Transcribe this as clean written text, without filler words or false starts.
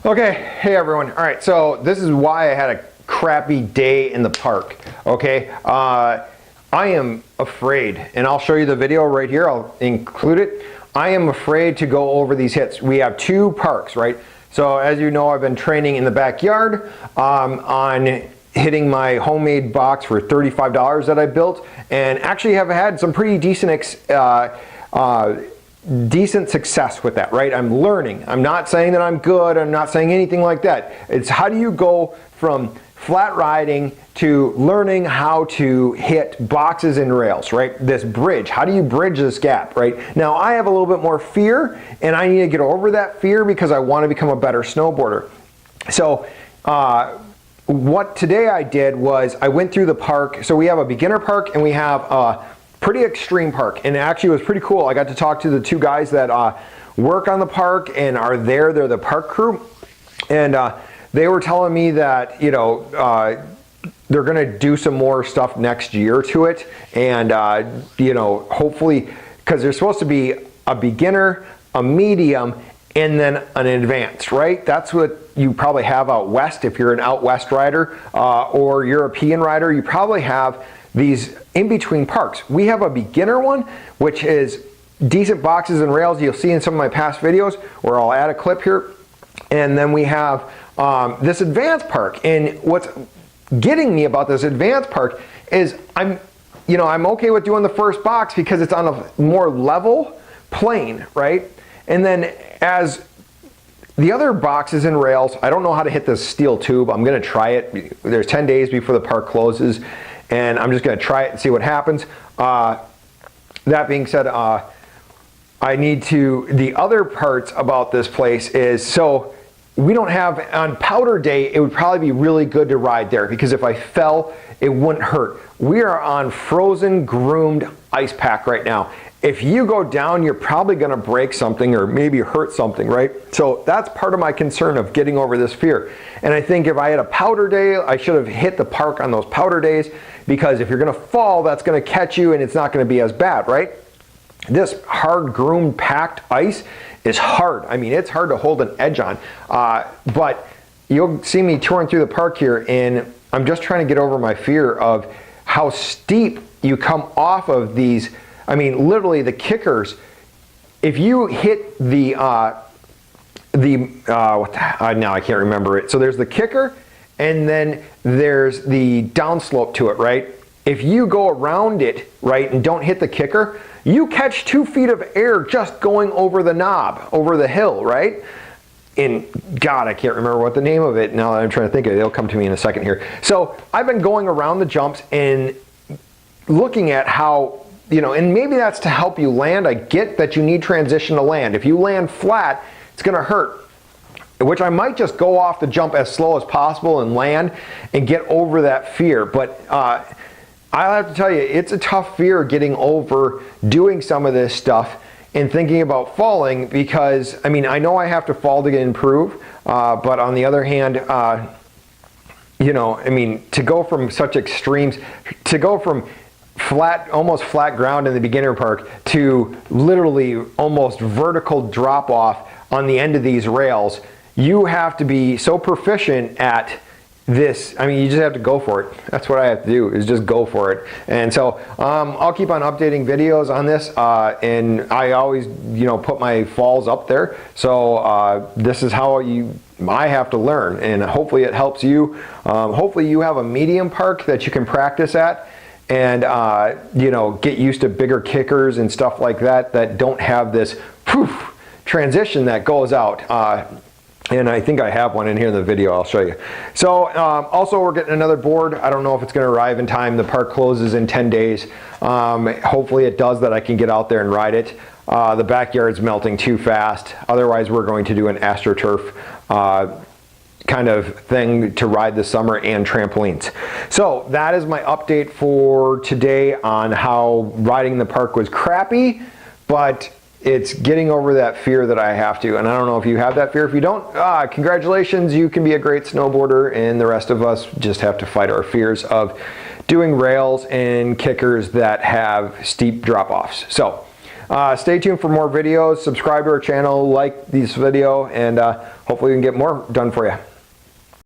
Okay, hey everyone. All right, so this is why I had a crappy day in the park. Okay, I am afraid, and I'll show you the video right here. I'll include it. I am afraid to go over these hits. We have two parks, right? So as you know, I've been training in the backyard on hitting my homemade box for $35 that I built, and actually have had some pretty decent success with that, right? I'm learning. I'm not saying that I'm good. I'm not saying anything like that. It's how do you go from flat riding to learning how to hit boxes and rails, right? This bridge, how do you bridge this gap, right? Now I have a little bit more fear, and I need to get over that fear because I want to become a better snowboarder. So what today I did was I went through the park. So we have a beginner park and we have a pretty extreme park, and actually it was pretty cool. I got to talk to the two guys that work on the park and are there. They're the park crew, and they were telling me that, you know, they're gonna do some more stuff next year to it, and you know, hopefully, because there's supposed to be a beginner, a medium, and then an advanced, right? That's what you probably have out west. If you're an out west rider or European rider, you probably have these in-between parks. We have a beginner one, which is decent boxes and rails. You'll see in some of my past videos, or I'll add a clip here. And then we have this advanced park. And what's getting me about this advanced park is I'm okay with doing the first box because it's on a more level plane, right? And then as the other boxes and rails, I don't know how to hit this steel tube. I'm gonna try it. There's 10 days before the park closes, and I'm just gonna try it and see what happens. That being said, the other parts about this place is, so we don't have, on powder day, it would probably be really good to ride there because if I fell, it wouldn't hurt. We are on frozen, groomed ice pack right now. If you go down, you're probably gonna break something or maybe hurt something, right? So that's part of my concern of getting over this fear. And I think if I had a powder day, I should have hit the park on those powder days, because if you're gonna fall, that's gonna catch you and it's not gonna be as bad, right? This hard groomed packed ice is hard. I mean, it's hard to hold an edge on, but you'll see me touring through the park here, and I'm just trying to get over my fear of how steep you come off of these. I mean, literally the kickers, if you hit now I can't remember it. So there's the kicker, and then there's the downslope to it, right? If you go around it, right, and don't hit the kicker, you catch 2 feet of air just going over the knob, over the hill, right? And God, I can't remember what the name of it now that I'm trying to think of it. It'll come to me in a second here. So I've been going around the jumps and looking at how, you know, and maybe that's to help you land. I get that you need transition to land. If you land flat, it's gonna hurt, which I might just go off the jump as slow as possible and land and get over that fear. But I'll have to tell you, it's a tough fear getting over doing some of this stuff and thinking about falling, because, I mean, I know I have to fall to improve, but on the other hand, you know, I mean, to go from such extremes, to go from almost flat ground in the beginner park to literally almost vertical drop off on the end of these rails, you have to be so proficient at this. I mean, you just have to go for it. That's what I have to do, is just go for it. And so I'll keep on updating videos on this, and I always, you know, put my falls up there. So this is how I have to learn, and hopefully it helps you. Hopefully you have a medium park that you can practice at, and you know, get used to bigger kickers and stuff like that that don't have this poof transition that goes out. And I think I have one in here in the video. I'll show you. So also we're getting another board. I don't know if it's going to arrive in time. The park closes in 10 days. Hopefully it does, that I can get out there and ride it. The backyard's melting too fast. Otherwise we're going to do an AstroTurf kind of thing to ride this summer, and trampolines. So that is my update for today on how riding the park was crappy, but it's getting over that fear that I have to. And I don't know if you have that fear. If you don't, congratulations, you can be a great snowboarder, and the rest of us just have to fight our fears of doing rails and kickers that have steep drop-offs. So Stay tuned for more videos, subscribe to our channel, like this video, and hopefully we can get more done for you.